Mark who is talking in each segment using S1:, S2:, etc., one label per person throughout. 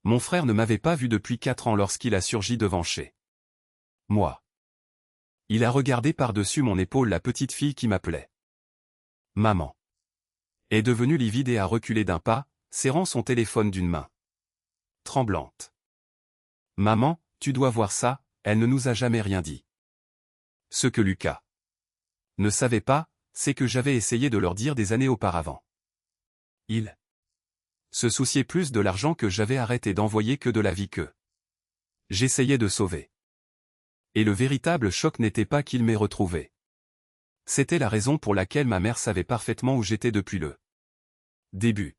S1: Mon frère ne m'avait pas vu depuis 4 ans lorsqu'il a surgi devant chez moi. Il a regardé par-dessus mon épaule la petite fille qui m'appelait. Maman. Est devenue livide et a reculé d'un pas, serrant son téléphone d'une main tremblante. Maman, tu dois voir ça, elle ne nous a jamais rien dit. Ce que Lucas ne savait pas, c'est que j'avais essayé de leur dire des années auparavant. Il se souciait plus de l'argent que j'avais arrêté d'envoyer que de la vie que j'essayais de sauver. Et le véritable choc n'était pas qu'il m'ait retrouvé. C'était la raison pour laquelle ma mère savait parfaitement où j'étais depuis le début.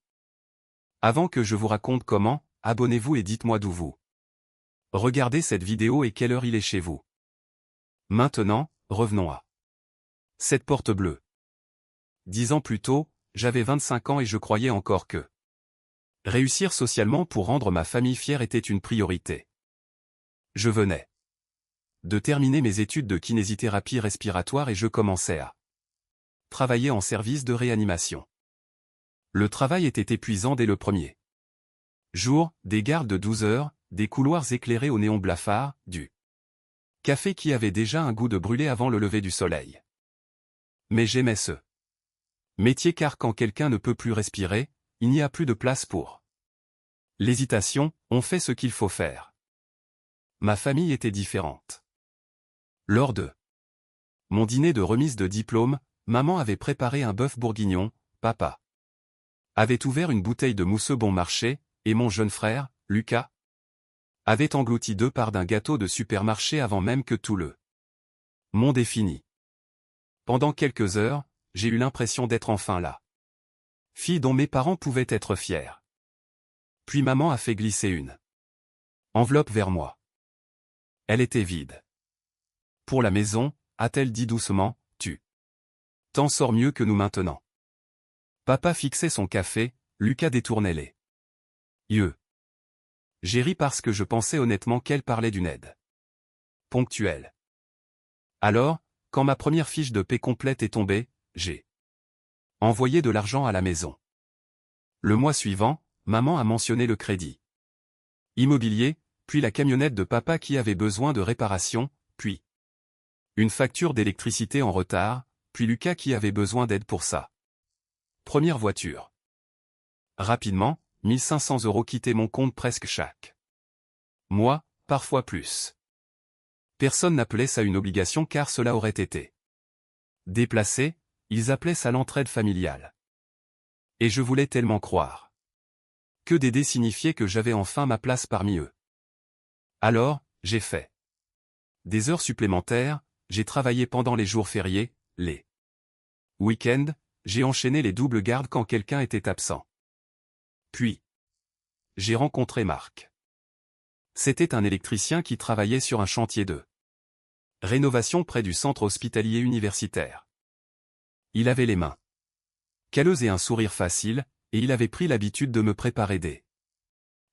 S1: Avant que je vous raconte comment, abonnez-vous et dites-moi d'où vous regardez cette vidéo et quelle heure il est chez vous. Maintenant, revenons à cette porte bleue. 10 ans plus tôt, j'avais 25 ans et je croyais encore que réussir socialement pour rendre ma famille fière était une priorité. Je venais de terminer mes études de kinésithérapie respiratoire et je commençais à travailler en service de réanimation. Le travail était épuisant dès le premier jour, des gardes de 12 heures, des couloirs éclairés au néon blafard, du café qui avait déjà un goût de brûlé avant le lever du soleil. Mais j'aimais ce métier car quand quelqu'un ne peut plus respirer, il n'y a plus de place pour l'hésitation, on fait ce qu'il faut faire. Ma famille était différente. Lors de mon dîner de remise de diplôme, maman avait préparé un bœuf bourguignon, papa avait ouvert une bouteille de mousseux bon marché, et mon jeune frère, Lucas, avait englouti 2 parts d'un gâteau de supermarché avant même que tout le monde ait fini. Pendant quelques heures, j'ai eu l'impression d'être enfin là. Fille dont mes parents pouvaient être fiers. Puis maman a fait glisser une enveloppe vers moi. Elle était vide. Pour la maison, a-t-elle dit doucement, tu t'en sors mieux que nous maintenant. Papa fixait son café, Lucas détournait les yeux. J'ai ri parce que je pensais honnêtement qu'elle parlait d'une aide ponctuelle. Alors, quand ma première fiche de paie complète est tombée, j'ai envoyé de l'argent à la maison. Le mois suivant, maman a mentionné le crédit immobilier, puis la camionnette de papa qui avait besoin de réparation, puis une facture d'électricité en retard, puis Lucas qui avait besoin d'aide pour sa première voiture. Rapidement, 1500 € quittaient mon compte presque chaque mois, parfois plus. Personne n'appelait ça une obligation car cela aurait été déplacé, ils appelaient ça l'entraide familiale. Et je voulais tellement croire que d'aider signifiait que j'avais enfin ma place parmi eux. Alors, j'ai fait des heures supplémentaires, j'ai travaillé pendant les jours fériés, les week-ends, j'ai enchaîné les doubles gardes quand quelqu'un était absent. Puis, j'ai rencontré Marc. C'était un électricien qui travaillait sur un chantier de rénovation près du centre hospitalier universitaire. Il avait les mains calleuses et un sourire facile, et il avait pris l'habitude de me préparer des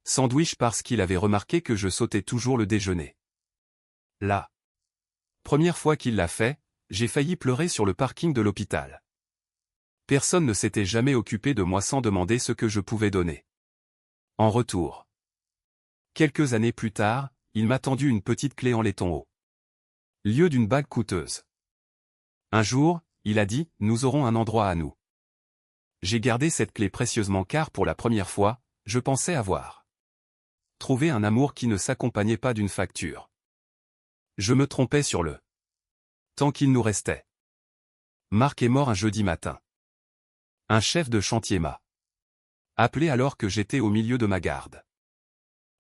S1: sandwichs parce qu'il avait remarqué que je sautais toujours le déjeuner. La première fois qu'il l'a fait, j'ai failli pleurer sur le parking de l'hôpital. Personne ne s'était jamais occupé de moi sans demander ce que je pouvais donner en retour. Quelques années plus tard, il m'a tendu une petite clé en laiton au lieu d'une bague coûteuse. Un jour, il a dit, nous aurons un endroit à nous. J'ai gardé cette clé précieusement car pour la première fois, je pensais avoir trouvé un amour qui ne s'accompagnait pas d'une facture. Je me trompais sur le temps qu'il nous restait. Marc est mort un jeudi matin. Un chef de chantier m'a appelé alors que j'étais au milieu de ma garde.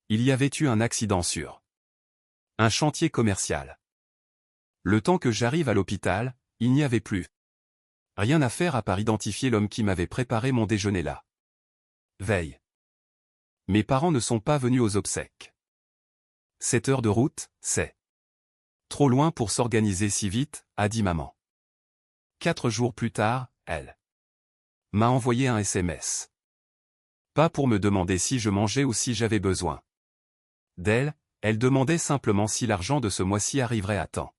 S1: Il y avait eu un accident sur un chantier commercial. Le temps que j'arrive à l'hôpital, il n'y avait plus rien à faire à part identifier l'homme qui m'avait préparé mon déjeuner la veille. Mes parents ne sont pas venus aux obsèques. 7 heures de route, c'est trop loin pour s'organiser si vite, a dit maman. 4 jours plus tard, elle m'a envoyé un SMS. Pas pour me demander si je mangeais ou si j'avais besoin d'elle, elle demandait simplement si l'argent de ce mois-ci arriverait à temps.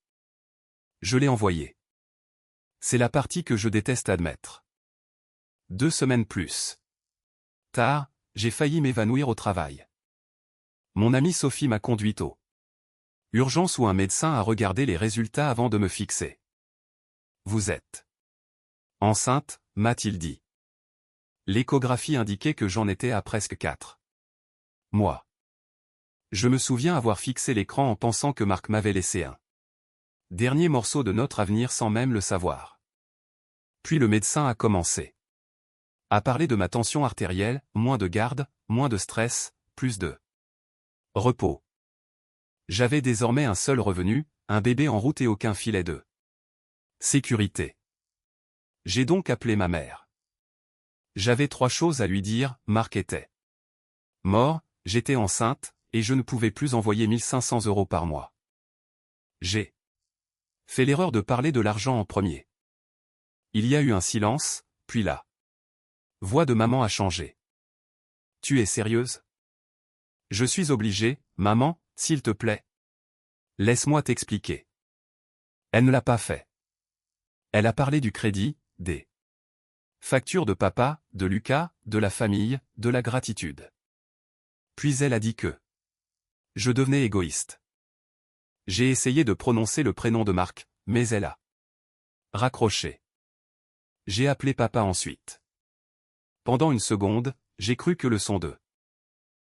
S1: Je l'ai envoyé. C'est la partie que je déteste admettre. 2 semaines plus tard, j'ai failli m'évanouir au travail. Mon amie Sophie m'a conduite au urgence où un médecin a regardé les résultats avant de me fixer. Vous êtes enceinte, m'a-t-il dit. L'échographie indiquait que j'en étais à presque 4 mois. Je me souviens avoir fixé l'écran en pensant que Marc m'avait laissé un dernier morceau de notre avenir sans même le savoir. Puis le médecin a commencé à parler de ma tension artérielle, moins de garde, moins de stress, plus de repos. J'avais désormais un seul revenu, un bébé en route et aucun filet de sécurité. J'ai donc appelé ma mère. J'avais 3 choses à lui dire. Marc était mort, j'étais enceinte, et je ne pouvais plus envoyer 1500 € par mois. J'ai fait l'erreur de parler de l'argent en premier. Il y a eu un silence, puis la voix de maman a changé. Tu es sérieuse? Je suis obligé, maman, s'il te plaît. Laisse-moi t'expliquer. Elle ne l'a pas fait. Elle a parlé du crédit, des factures de papa, de Lucas, de la famille, de la gratitude. Puis elle a dit que je devenais égoïste. J'ai essayé de prononcer le prénom de Marc, mais elle a raccroché. J'ai appelé papa ensuite. Pendant une seconde, j'ai cru que le son de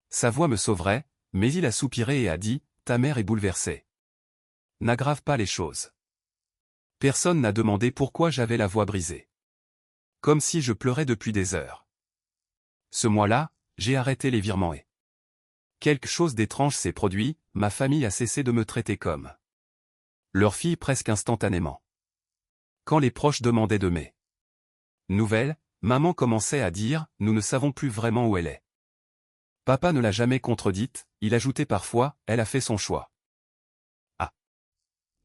S1: sa voix me sauverait, mais il a soupiré et a dit, ta mère est bouleversée. N'aggrave pas les choses. Personne n'a demandé pourquoi j'avais la voix brisée. Comme si je pleurais depuis des heures. Ce mois-là, j'ai arrêté les virements et quelque chose d'étrange s'est produit, ma famille a cessé de me traiter comme leur fille presque instantanément. Quand les proches demandaient de mes nouvelles, maman commençait à dire, nous ne savons plus vraiment où elle est. Papa ne l'a jamais contredite, il ajoutait parfois, elle a fait son choix. À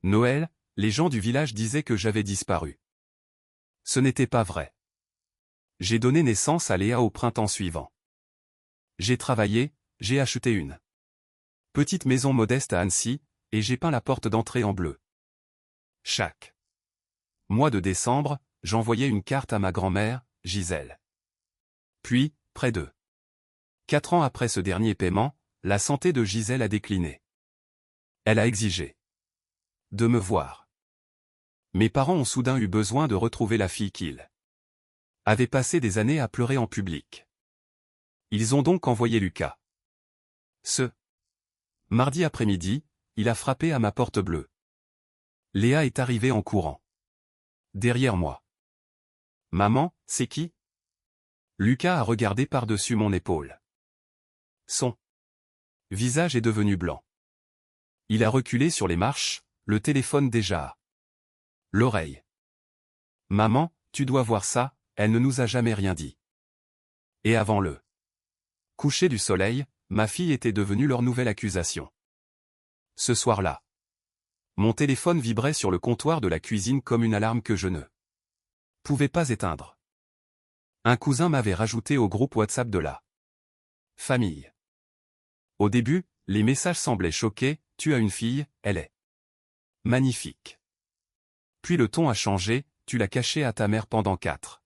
S1: Noël, les gens du village disaient que j'avais disparu. Ce n'était pas vrai. J'ai donné naissance à Léa au printemps suivant. J'ai travaillé, j'ai acheté une petite maison modeste à Annecy, et j'ai peint la porte d'entrée en bleu. Chaque mois de décembre, j'envoyais une carte à ma grand-mère, Gisèle. Puis, près de 4 ans après ce dernier paiement, la santé de Gisèle a décliné. Elle a exigé de me voir. Mes parents ont soudain eu besoin de retrouver la fille qu'ils avaient passé des années à pleurer en public. Ils ont donc envoyé Lucas. Ce mardi après-midi, il a frappé à ma porte bleue. Léa est arrivée en courant. Derrière moi. Maman, c'est qui? Lucas a regardé par-dessus mon épaule. Son visage est devenu blanc. Il a reculé sur les marches, le téléphone déjà à l'oreille. Maman, tu dois voir ça, elle ne nous a jamais rien dit. Et avant le coucher du soleil, ma fille était devenue leur nouvelle accusation. Ce soir-là, mon téléphone vibrait sur le comptoir de la cuisine comme une alarme que je ne pouvais pas éteindre. Un cousin m'avait rajouté au groupe WhatsApp de la famille. Au début, les messages semblaient choqués, tu as une fille, elle est magnifique. Puis le ton a changé, tu l'as cachée à ta mère pendant 4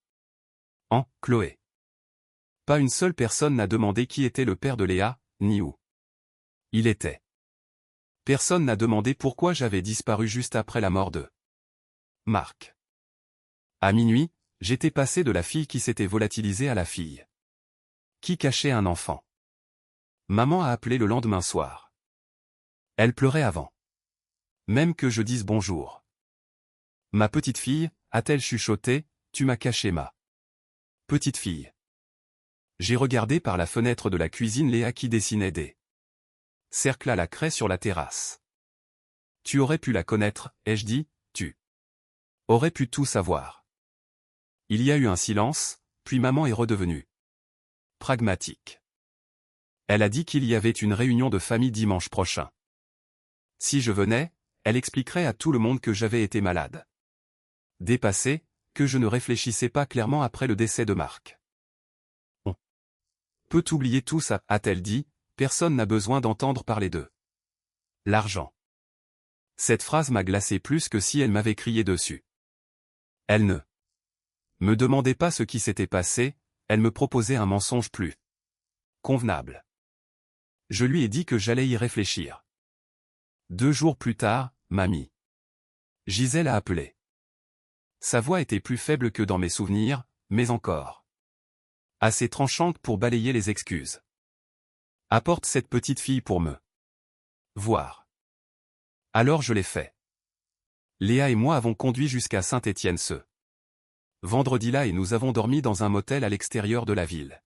S1: ans, Chloé. Pas une seule personne n'a demandé qui était le père de Léa, ni où il était. Personne n'a demandé pourquoi j'avais disparu juste après la mort de Marc. À minuit, j'étais passé de la fille qui s'était volatilisée à la fille qui cachait un enfant. Maman a appelé le lendemain soir. Elle pleurait avant même que je dise bonjour. Ma petite fille, a-t-elle chuchoté, tu m'as caché ma petite fille. J'ai regardé par la fenêtre de la cuisine Léa qui dessinait des cercles à la craie sur la terrasse. Tu aurais pu la connaître, ai-je dit, tu aurais pu tout savoir. Il y a eu un silence, puis maman est redevenue pragmatique. Elle a dit qu'il y avait une réunion de famille dimanche prochain. Si je venais, elle expliquerait à tout le monde que j'avais été malade. Dépassé, que je ne réfléchissais pas clairement après le décès de Marc. On peut oublier tout ça, a-t-elle dit, personne n'a besoin d'entendre parler de l'argent. Cette phrase m'a glacé plus que si elle m'avait crié dessus. Elle ne me demandait pas ce qui s'était passé, elle me proposait un mensonge plus convenable. Je lui ai dit que j'allais y réfléchir. 2 jours plus tard, mamie Gisèle a appelé. Sa voix était plus faible que dans mes souvenirs, mais encore assez tranchante pour balayer les excuses. Apporte cette petite fille pour me voir. Alors je l'ai fait. Léa et moi avons conduit jusqu'à Saint-Étienne ce vendredi-là et nous avons dormi dans un motel à l'extérieur de la ville.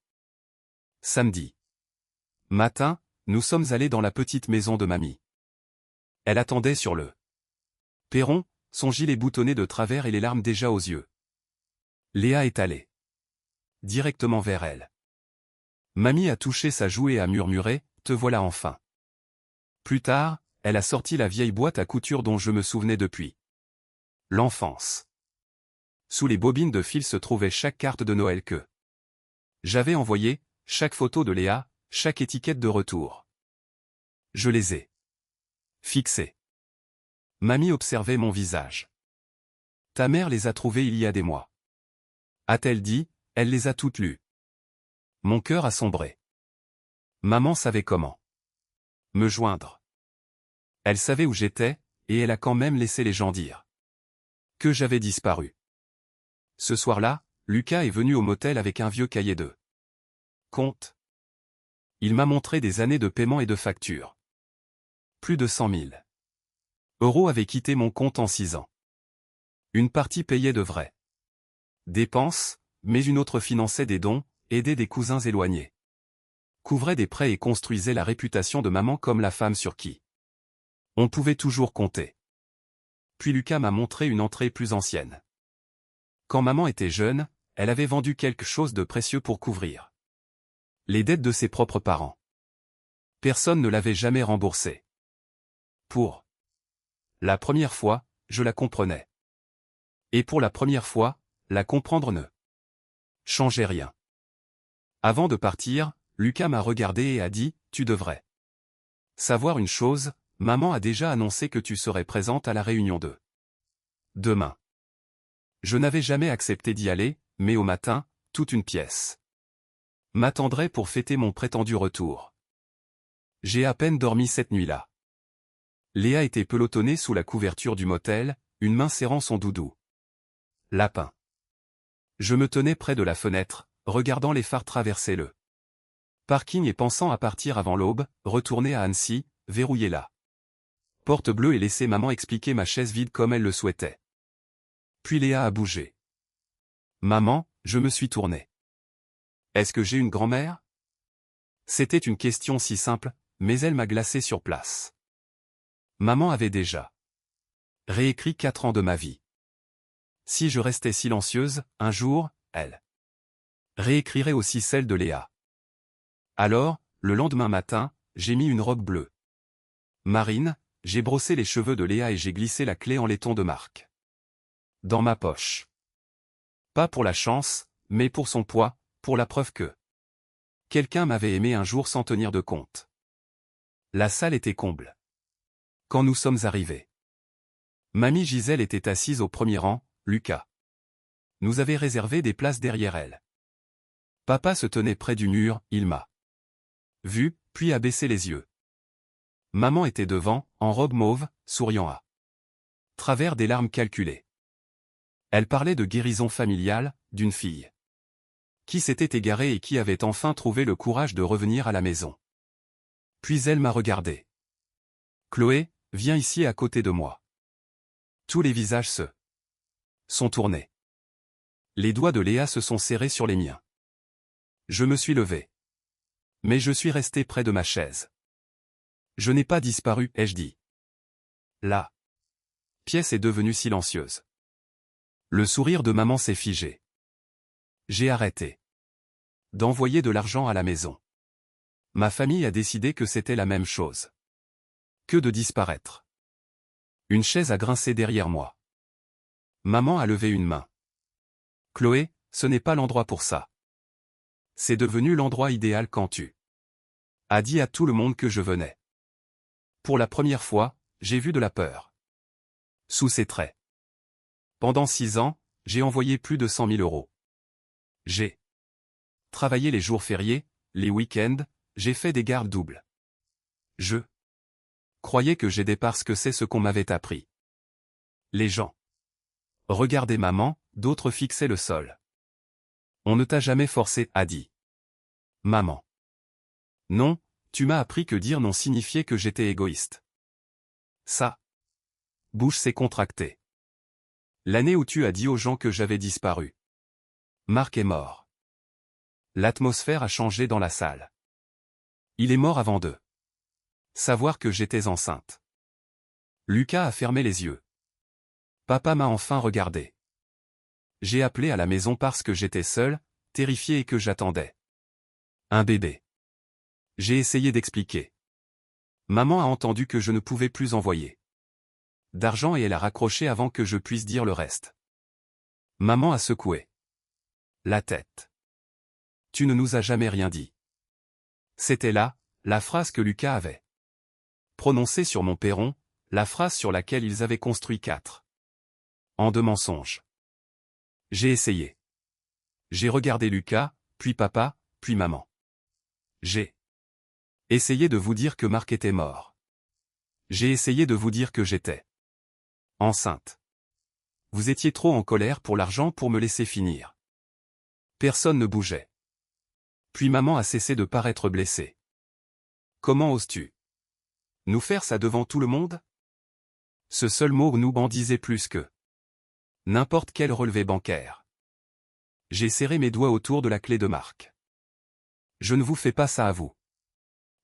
S1: Samedi matin, nous sommes allés dans la petite maison de mamie. Elle attendait sur le perron, son gilet boutonné de travers et les larmes déjà aux yeux. Léa est allée directement vers elle. Mamie a touché sa joue et a murmuré « Te voilà enfin ». Plus tard, elle a sorti la vieille boîte à couture dont je me souvenais depuis l'enfance. Sous les bobines de fil se trouvait chaque carte de Noël que j'avais envoyée, chaque photo de Léa, chaque étiquette de retour. Je les ai fixées. Mamie observait mon visage. Ta mère les a trouvées il y a des mois. A-t-elle dit, elle les a toutes lues. Mon cœur a sombré. Maman savait comment me joindre. Elle savait où j'étais, et elle a quand même laissé les gens dire que j'avais disparu. Ce soir-là, Lucas est venu au motel avec un vieux cahier de compte. Il m'a montré des années de paiement et de factures. Plus de 100 000 euros avaient quitté mon compte en 6 ans. Une partie payait de vraies dépenses, mais une autre finançait des dons, aidait des cousins éloignés, couvrait des prêts et construisait la réputation de maman comme la femme sur qui on pouvait toujours compter. Puis Lucas m'a montré une entrée plus ancienne. Quand maman était jeune, elle avait vendu quelque chose de précieux pour couvrir les dettes de ses propres parents. Personne ne l'avait jamais remboursé. Pour la première fois, je la comprenais. Et pour la première fois, la comprendre ne changeait rien. Avant de partir, Lucas m'a regardé et a dit « Tu devrais savoir une chose, maman a déjà annoncé que tu serais présente à la réunion de demain. » Je n'avais jamais accepté d'y aller, mais au matin, toute une pièce m'attendrait pour fêter mon prétendu retour. J'ai à peine dormi cette nuit-là. Léa était pelotonnée sous la couverture du motel, une main serrant son doudou. Lapin. Je me tenais près de la fenêtre, regardant les phares traverser le parking et pensant à partir avant l'aube, retourner à Annecy, verrouiller la porte bleue et laisser maman expliquer ma chaise vide comme elle le souhaitait. Puis Léa a bougé. Maman, je me suis tourné. Est-ce que j'ai une grand-mère? C'était une question si simple, mais elle m'a glacé sur place. Maman avait déjà réécrit 4 ans de ma vie. Si je restais silencieuse, un jour, elle réécrirait aussi celle de Léa. Alors, le lendemain matin, j'ai mis une robe bleue marine, j'ai brossé les cheveux de Léa et j'ai glissé la clé en laiton de marque dans ma poche. Pas pour la chance, mais pour son poids, pour la preuve que quelqu'un m'avait aimé un jour sans tenir de compte. La salle était comble. Quand nous sommes arrivés, mamie Gisèle était assise au premier rang, Lucas nous avait réservé des places derrière elle. Papa se tenait près du mur, il m'a vu, puis a baissé les yeux. Maman était devant, en robe mauve, souriant à travers des larmes calculées. Elle parlait de guérison familiale, d'une fille qui s'était égarée et qui avait enfin trouvé le courage de revenir à la maison. Puis elle m'a regardé. Chloé, viens ici à côté de moi. Tous les visages se sont tournés. Les doigts de Léa se sont serrés sur les miens. Je me suis levé. Mais je suis resté près de ma chaise. Je n'ai pas disparu, ai-je dit. La pièce est devenue silencieuse. Le sourire de maman s'est figé. J'ai arrêté d'envoyer de l'argent à la maison. Ma famille a décidé que c'était la même chose que de disparaître. Une chaise a grincé derrière moi. Maman a levé une main. Chloé, ce n'est pas l'endroit pour ça. C'est devenu l'endroit idéal quand tu as dit à tout le monde que je venais. Pour la première fois, j'ai vu de la peur sous ses traits. Pendant 6 ans, j'ai envoyé plus de 100 000 euros. J'ai travaillé les jours fériés, les week-ends, j'ai fait des gardes doubles. Je croyais que j'aidais parce que c'est ce qu'on m'avait appris. Les gens regardaient maman, d'autres fixaient le sol. On ne t'a jamais forcé, a dit maman. Non, tu m'as appris que dire non signifiait que j'étais égoïste. Sa bouche s'est contractée. L'année où tu as dit aux gens que j'avais disparu. Marc est mort. L'atmosphère a changé dans la salle. Il est mort avant de savoir que j'étais enceinte. Lucas a fermé les yeux. Papa m'a enfin regardé. J'ai appelé à la maison parce que j'étais seul, terrifié et que j'attendais un bébé. J'ai essayé d'expliquer. Maman a entendu que je ne pouvais plus envoyer d'argent et elle a raccroché avant que je puisse dire le reste. Maman a secoué la tête. Tu ne nous as jamais rien dit. C'était là, la phrase que Lucas avait prononcée sur mon perron, la phrase sur laquelle ils avaient construit 4 ans de mensonges. J'ai essayé. J'ai regardé Lucas, puis papa, puis maman. J'ai essayé de vous dire que Marc était mort. J'ai essayé de vous dire que j'étais enceinte. Vous étiez trop en colère pour l'argent pour me laisser finir. Personne ne bougeait. Puis maman a cessé de paraître blessée. Comment oses-tu nous faire ça devant tout le monde? Ce seul mot nous en disait plus que n'importe quel relevé bancaire. J'ai serré mes doigts autour de la clé de Marc. Je ne vous fais pas ça à vous.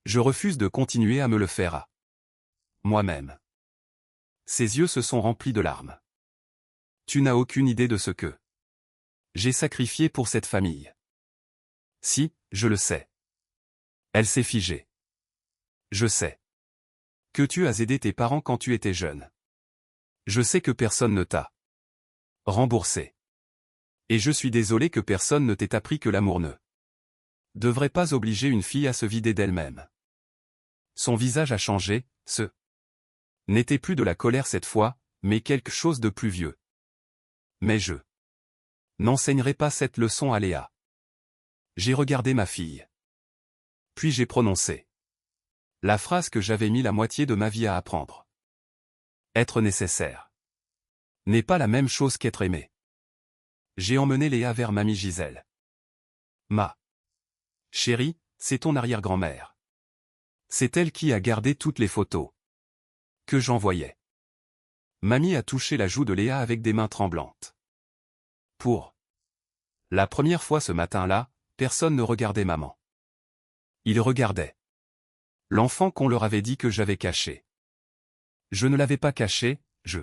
S1: Je refuse de continuer à me le faire à moi-même. Ses yeux se sont remplis de larmes. Tu n'as aucune idée de ce que j'ai sacrifié pour cette famille. Si, je le sais. Elle s'est figée. Je sais que tu as aidé tes parents quand tu étais jeune. Je sais que personne ne t'a remboursé. Et je suis désolé que personne ne t'ait appris que l'amour ne devrait pas obliger une fille à se vider d'elle-même. Son visage a changé, ce n'était plus de la colère cette fois, mais quelque chose de plus vieux. Mais je n'enseignerai pas cette leçon à Léa. J'ai regardé ma fille. Puis j'ai prononcé la phrase que j'avais mis la moitié de ma vie à apprendre. Être nécessaire n'est pas la même chose qu'être aimé. J'ai emmené Léa vers mamie Gisèle. Ma chérie, c'est ton arrière-grand-mère. C'est elle qui a gardé toutes les photos que j'envoyais. Mamie a touché la joue de Léa avec des mains tremblantes. Pour la première fois ce matin-là, personne ne regardait maman. Ils regardaient l'enfant qu'on leur avait dit que j'avais caché. Je ne l'avais pas caché, je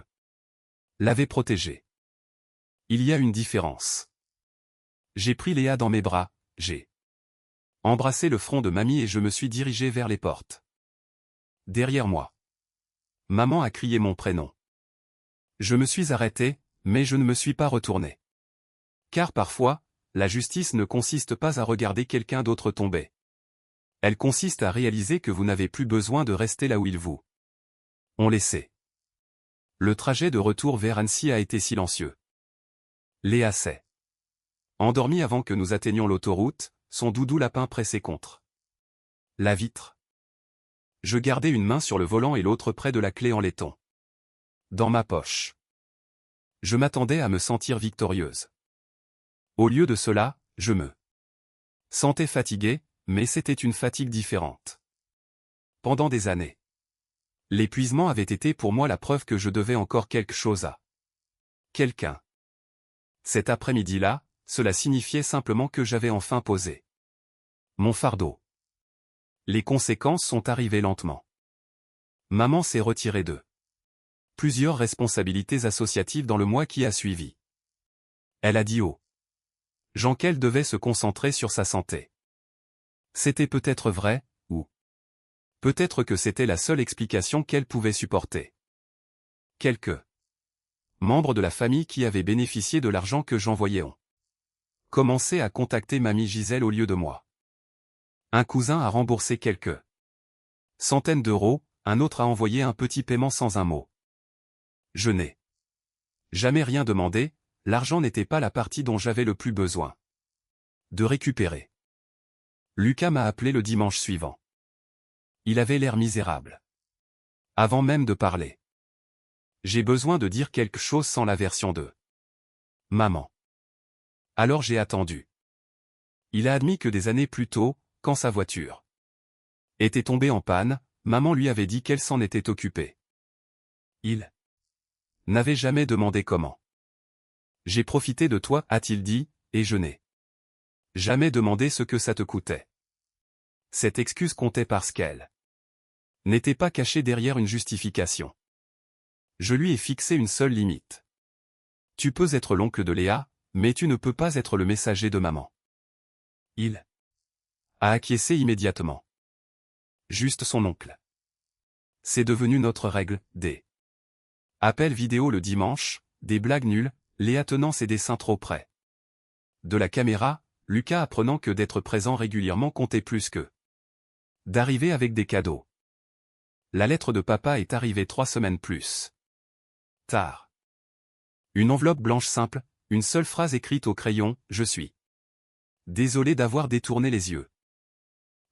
S1: l'avais protégé. Il y a une différence. J'ai pris Léa dans mes bras, j'ai embrassé le front de mamie et je me suis dirigé vers les portes. Derrière moi, maman a crié mon prénom. Je me suis arrêté, mais je ne me suis pas retourné. Car parfois, la justice ne consiste pas à regarder quelqu'un d'autre tomber. Elle consiste à réaliser que vous n'avez plus besoin de rester là où ils vous ont laissé. Le trajet de retour vers Annecy a été silencieux. Léa s'est endormie avant que nous atteignions l'autoroute, son doudou lapin pressé contre la vitre. Je gardais une main sur le volant et l'autre près de la clé en laiton. Dans ma poche. Je m'attendais à me sentir victorieuse. Au lieu de cela, je me sentais fatigué, mais c'était une fatigue différente. Pendant des années, l'épuisement avait été pour moi la preuve que je devais encore quelque chose à quelqu'un. Cet après-midi-là, cela signifiait simplement que j'avais enfin posé mon fardeau. Les conséquences sont arrivées lentement. Maman s'est retirée de plusieurs responsabilités associatives dans le mois qui a suivi. Elle a dit aux gens qu'elle devait se concentrer sur sa santé. C'était peut-être vrai, ou peut-être que c'était la seule explication qu'elle pouvait supporter. Quelques membres de la famille qui avaient bénéficié de l'argent que j'envoyais ont commencé à contacter mamie Gisèle au lieu de moi. Un cousin a remboursé quelques centaines d'euros, un autre a envoyé un petit paiement sans un mot. Je n'ai jamais rien demandé, l'argent n'était pas la partie dont j'avais le plus besoin de récupérer. Lucas m'a appelé le dimanche suivant. Il avait l'air misérable. Avant même de parler. J'ai besoin de dire quelque chose sans la version de maman. Alors j'ai attendu. Il a admis que des années plus tôt, quand sa voiture était tombée en panne, maman lui avait dit qu'elle s'en était occupée. Il n'avait jamais demandé comment. J'ai profité de toi, a-t-il dit, et je n'ai jamais demandé ce que ça te coûtait. Cette excuse comptait parce qu'elle n'était pas cachée derrière une justification. Je lui ai fixé une seule limite. Tu peux être l'oncle de Léa, mais tu ne peux pas être le messager de maman. Il a acquiescé immédiatement. Juste son oncle. C'est devenu notre règle, des appels vidéo le dimanche, des blagues nulles, Léa tenant ses dessins trop près de la caméra, Lucas apprenant que d'être présent régulièrement comptait plus que d'arriver avec des cadeaux. La lettre de papa est arrivée 3 semaines plus tard. Une enveloppe blanche simple, une seule phrase écrite au crayon, je suis désolé d'avoir détourné les yeux.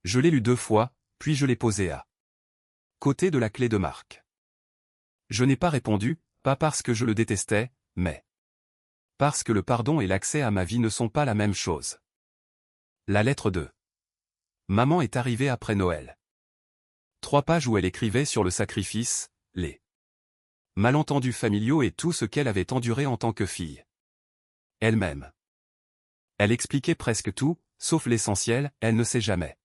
S1: Je l'ai lu 2 fois, puis je l'ai posé à côté de la clé de Marc. Je n'ai pas répondu, pas parce que je le détestais, mais parce que le pardon et l'accès à ma vie ne sont pas la même chose. La lettre de maman est arrivée après Noël. 3 pages où elle écrivait sur le sacrifice, les malentendus familiaux et tout ce qu'elle avait enduré en tant que fille. Elle-même. Elle expliquait presque tout, sauf l'essentiel, elle ne s'est jamais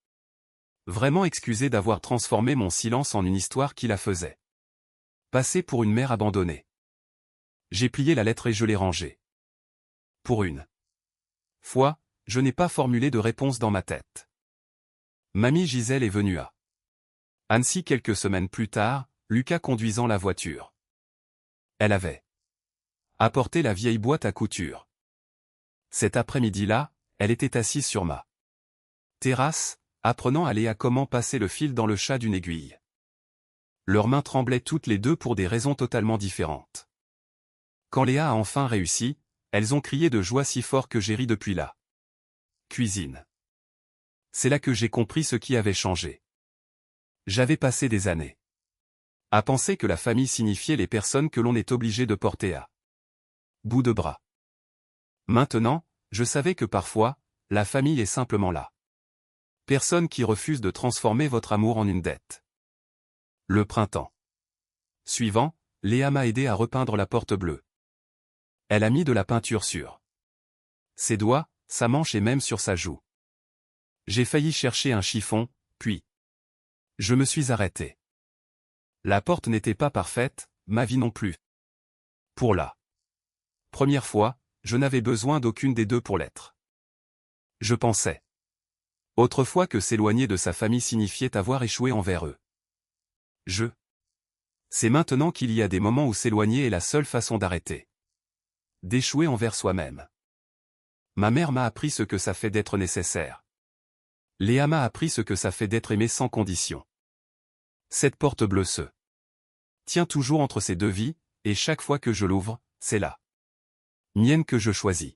S1: vraiment excusée d'avoir transformé mon silence en une histoire qui la faisait passer pour une mère abandonnée. J'ai plié la lettre et je l'ai rangée. Pour une fois, je n'ai pas formulé de réponse dans ma tête. Mamie Gisèle est venue à Annecy quelques semaines plus tard, Lucas conduisant la voiture. Elle avait apporté la vieille boîte à couture. Cet après-midi-là, elle était assise sur ma terrasse, apprenant à Léa comment passer le fil dans le chat d'une aiguille. Leurs mains tremblaient toutes les deux pour des raisons totalement différentes. Quand Léa a enfin réussi, elles ont crié de joie si fort que j'ai ri depuis la cuisine. C'est là que j'ai compris ce qui avait changé. J'avais passé des années à penser que la famille signifiait les personnes que l'on est obligé de porter à bout de bras. Maintenant, je savais que parfois, la famille est simplement là. Personne qui refuse de transformer votre amour en une dette. Le printemps suivant, Léa m'a aidé à repeindre la porte bleue. Elle a mis de la peinture sur ses doigts, sa manche et même sur sa joue. J'ai failli chercher un chiffon, puis je me suis arrêté. La porte n'était pas parfaite, ma vie non plus. Pour la première fois, je n'avais besoin d'aucune des deux pour l'être. Je pensais autrefois que s'éloigner de sa famille signifiait avoir échoué envers eux. Je sais maintenant qu'il y a des moments où s'éloigner est la seule façon d'arrêter d'échouer envers soi-même. Ma mère m'a appris ce que ça fait d'être nécessaire. Léa m'a appris ce que ça fait d'être aimé sans condition. Cette porte bleue se tient toujours entre ces deux vies, et chaque fois que je l'ouvre, c'est la mienne que je choisis.